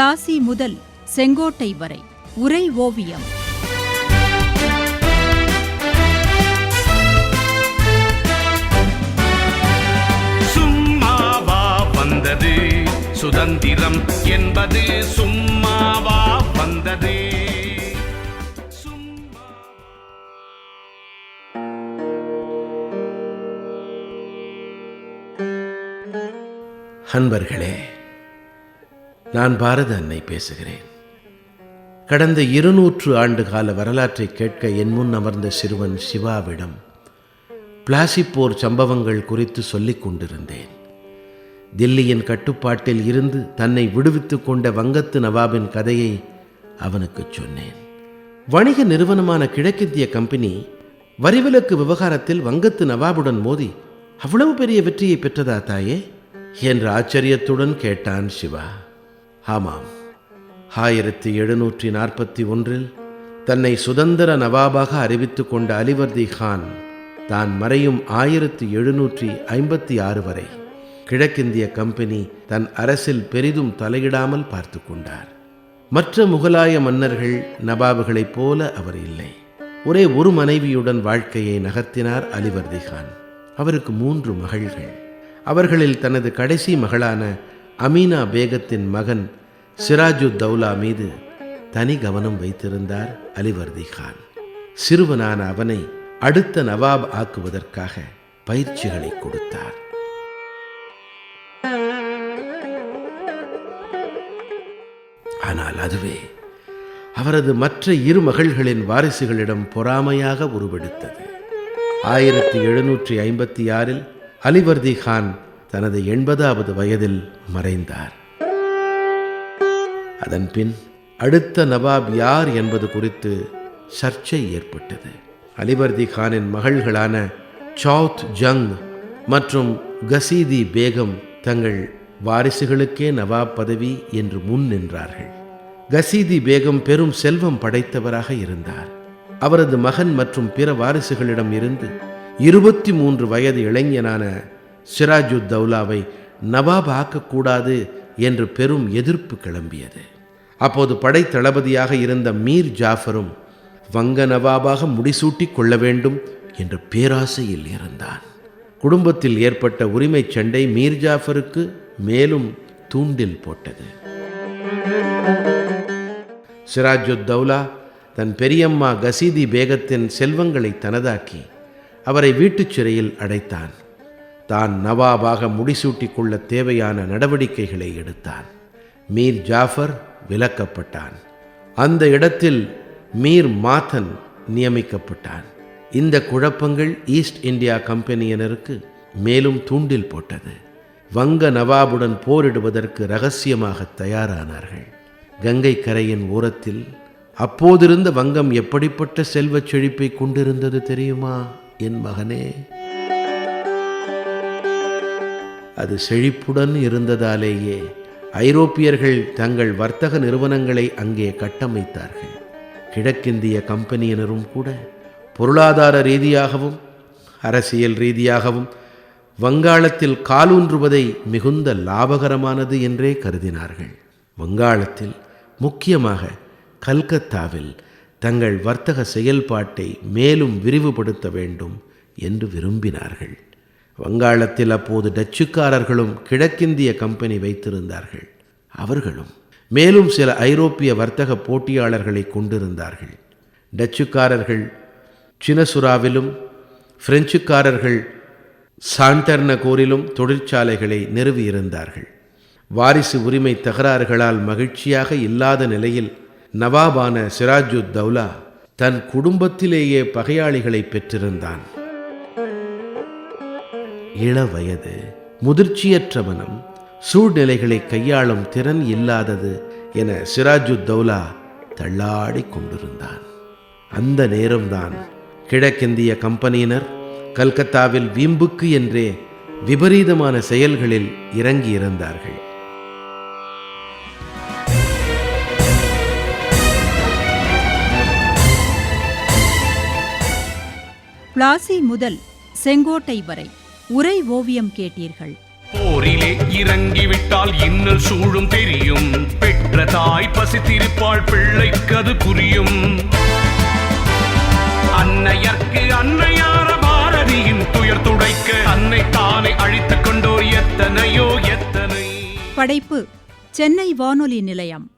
பிளாசி முதல் செங்கோட்டை வரை உரை ஓவியம். சும்மாவா வந்தது சுதந்திரம் என்பது, சும்மாவா வந்தது. அன்பர்களே, நான் பாரத அன்னை பேசுகிறேன். கடந்த 200 ஆண்டு கால வரலாற்றை கேட்க என் முன் அமர்ந்த சிறுவன் சிவாவிடம் பிளாசி போர் சம்பவங்கள் குறித்து சொல்லிக் கொண்டிருந்தேன். தில்லியின் கட்டுப்பாட்டில் இருந்து தன்னை விடுவித்துக் கொண்ட வங்கத்து நவாபின் கதையை அவனுக்கு சொன்னேன். வணிக நிறுவனமான கிழக்கிந்திய கம்பெனி வரிவிலக்கு விவகாரத்தில் வங்கத்து நவாபுடன் மோதி அவ்வளவு பெரிய வெற்றியை பெற்றதா தாயே என்று ஆச்சரியத்துடன் கேட்டான் சிவா. ஆமாம், 1741 தன்னை சுதந்திர நவாபாக அறிவித்துக் கொண்ட அலிவர்தி கான் தான் மறையும் 1756 வரை கிழக்கிந்திய கம்பெனி தன் அரசில் பெரிதும் தலையிடாமல் பார்த்து கொண்டார். மற்ற முகலாய மன்னர்கள் நவாபுகளைப் போல அவர் இல்லை. ஒரே ஒரு மனைவியுடன் வாழ்க்கையை நகர்த்தினார் அலிவர்தி கான். அவருக்கு 3 மகள்கள். அவர்களில் தனது கடைசி மகளான அமீனா பேகத்தின் மகன் சிராஜுத்தௌலா மீது தனி கவனம் வைத்திருந்தார் அலிவர்தி கான். சிறுவனான அவனை அடுத்த நவாப் ஆக்குவதற்காக பயிற்சிகளை கொடுத்தார். ஆனால் அதுவே அவரது மற்ற 2 மகள்களின் வாரிசுகளிடம் பொறாமையாக உருவெடுத்தது. 1756 அலிவர்தி கான் தனது 80வது வயதில் மறைந்தார். அதன்பின் அடுத்த நவாப் யார் என்பது குறித்து சர்ச்சை ஏற்பட்டது. அலிவர்தி கானின் மகள்களான சௌத் ஜங் மற்றும் கசீதி பேகம் தங்கள் வாரிசுகளுக்கே நவாப் பதவி என்று முன் நின்றார்கள். கசீதி பேகம் பெரும் செல்வம் படைத்தவராக இருந்தார். அவரது மகன் மற்றும் பிற வாரிசுகளிடம் இருந்து 23 வயது இளைஞனான சிராஜுத்தௌலாவை நவாப் ஆக்கக்கூடாது என்று பெரும் எதிர்ப்பு கிளம்பியது. அப்போது படைத்தளபதியாக இருந்த மீர் ஜாஃபரும் வங்க நவாபாக முடிசூட்டிக் கொள்ள வேண்டும் என்ற பேராசையில் இருந்தான். குடும்பத்தில் ஏற்பட்ட உரிமை சண்டை மீர் ஜாஃபருக்கு மேலும் தூண்டில் போட்டது. சிராஜுத்தௌலா தன் பெரியம்மா கசீதி பேகத்தின் செல்வங்களை தனதாக்கி அவரை வீட்டுச் சிறையில் அடைத்தான். தான் நவாபாக முடிசூட்டிக் கொள்ள தேவையான நடவடிக்கைகளை எடுத்தான். மீர் ஜாஃபர் விலக்கப்பட்டான். அந்த இடத்தில் மீர் மாத்தன் நியமிக்கப்பட்டான். இந்த குழப்பங்கள் ஈஸ்ட் இந்தியா கம்பெனியினருக்கு மேலும் தூண்டில் போட்டது. வங்க நவாபுடன் போரிடுவதற்கு இரகசியமாக தயாரானார்கள். கங்கை கரையின் ஓரத்தில் அப்போதிருந்த வங்கம் எப்படிப்பட்ட செல்வச் செழிப்பை கொண்டிருந்தது தெரியுமா என் மகனே? அது செழிப்புடன் இருந்ததாலேயே ஐரோப்பியர்கள் தங்கள் வர்த்தக நிறுவனங்களை அங்கே கட்டமைத்தார்கள். கிழக்கிந்திய கம்பெனியினரும் கூட பொருளாதார ரீதியாகவும் அரசியல் ரீதியாகவும் வங்காளத்தில் காலூன்றுவதை மிகுந்த லாபகரமானது என்றே கருதினார்கள். வங்காளத்தில், முக்கியமாக கல்கத்தாவில் தங்கள் வர்த்தக செயல்பாட்டை மேலும் விரிவுபடுத்த வேண்டும் என்று விரும்பினார்கள். வங்காளத்தில் அப்போது டச்சுக்காரர்களும் கிழக்கிந்திய கம்பெனி வைத்திருந்தார்கள். அவர்களும் மேலும் சில ஐரோப்பிய வர்த்தக போட்டியாளர்களை கொண்டிருந்தார்கள். டச்சுக்காரர்கள் சினசுராவிலும் பிரெஞ்சுக்காரர்கள் சாண்டர்னகோரிலும் தொழிற்சாலைகளை நிறுவியிருந்தார்கள். வாரிசு உரிமை தகராறுகளால் மகிழ்ச்சியாக இல்லாத நிலையில் நவாபான சிராஜுத்தௌலா தன் குடும்பத்திலேயே பகையாளிகளை பெற்றிருந்தான். இளவயது, முதிர்ச்சியற்ற மனம், சூழ்நிலைகளை கையாளும் திறன் இல்லாதது என சிராஜுத்தௌலா தள்ளாடி கொண்டிருந்தான். அந்த நேரம்தான் கிழக்கிந்திய கம்பெனியினர் கல்கத்தாவில் வீம்புக்கு என்றே விபரீதமான செயல்களில் இறங்கியிருந்தார்கள். பிளாசி முதல் செங்கோட்டை வரை உரை ஓவியம் கேட்டீர்கள். போரிலே இறங்கிவிட்டால் இன்னல் சூழும் தெரியும். பெற்ற தாய் பசித்திருப்பாள் பிள்ளைக்கது புரியும். அன்னையர்க்கு அன்னையார பாரதியின் துயர் துடைக்க அன்னை தானே அழித்துக் கொண்டோர் எத்தனையோ எத்தனை. படைப்பு சென்னை வானொலி நிலையம்.